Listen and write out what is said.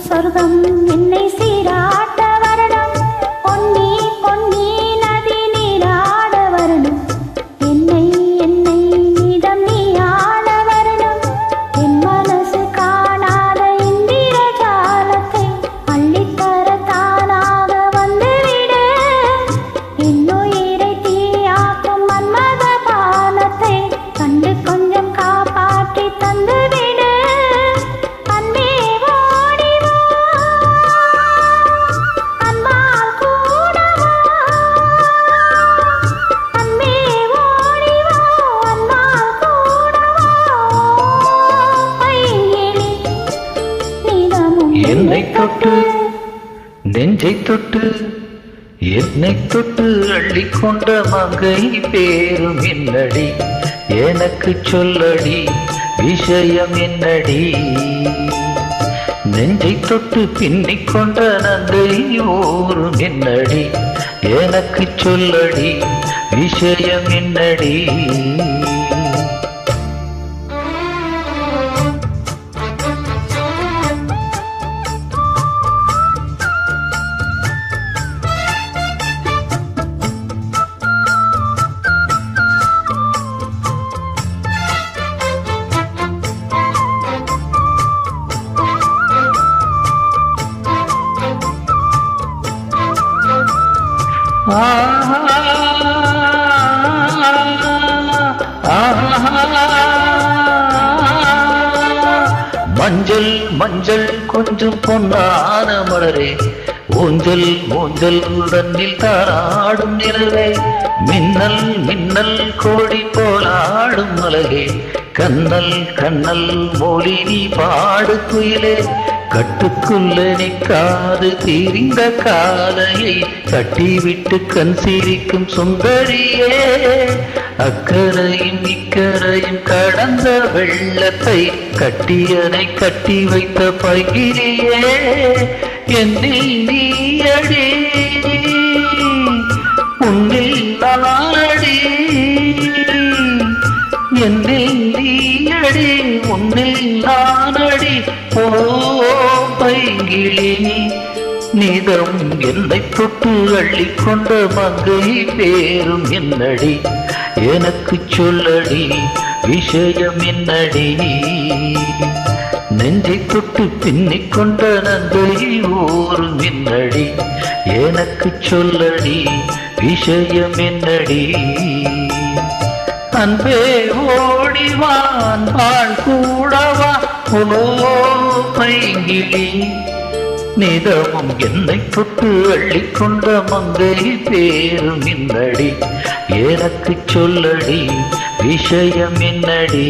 சொர்க்கம் என்னை சீராட்ட வரணும், பொன்னி பொன்னி நதி நீராட வரணும், என்னை என்னை நீதம் நீ ஆட வரணும். என் மனசு காணாத இந்திர ஜாலத்தை அள்ளித்தர தானாக வந்துவிடு. என்னுயிரை தீயாக்கும் மன்மத பானத்தை கண்டு கொஞ்சம் காப்பாற்றி தந்துவிடு. என்னை தொட்டு நெஞ்சை தொட்டு என்னை தொட்டு அள்ளிக்கொண்ட மங்கை பேரும் என்னடி, எனக்கு சொல்லடி விஷயம் என்னடி. நெஞ்சை தொட்டு பின்னிக்கொண்ட நங்கை ஊரும் என்னடி, எனக்கு சொல்லடி விஷயம் என்னடி. மஞ்சள் மஞ்சள் கொஞ்சம் பொன்னான மலரே, ஊஞ்சல் ஊஞ்சல் தன்னில் தாராடும் நிலவே, மின்னல் மின்னல் கோடி போலாடும் மலகே, கண்ணல் கண்ணல் மொழி நீ பாடு குயிலே. கட்டுக்குள்ள நிற்காது தீரிந்த காலையை கட்டிவிட்டு கண் சிரிக்கும் சுந்தரியே, அக்கரையும் இக்கரையும் கடந்த வெள்ளத்தை கட்டியனை கட்டி வைத்த பகிரியே. என்னில் நீயடி உன்னில் நானடி, என்னில் நீயடி உன்னில் நானடி. ஓ பைங்கிளி நீதம் என்னை தொட்டு அள்ளிக்கொண்ட மங்கை பேரும் என்னடி, எனக்கு சொல்லடி விஷயம் என்னடி. நெஞ்சை தொட்டு பின்னிக்கொண்ட நங்கை ஊரும் என்னடி, எனக்கு சொல்லடி விஷயம் என்னடி. அன்பே ஓடிவான் வாழ் கூடவா உலோ பைங்கிளி, நிதமும் என்னை தொட்டு அள்ளிக்கொண்ட மங்கை பேரும் என்னடி, எனக்கு சொல்லடி விஷயம் என்னடி.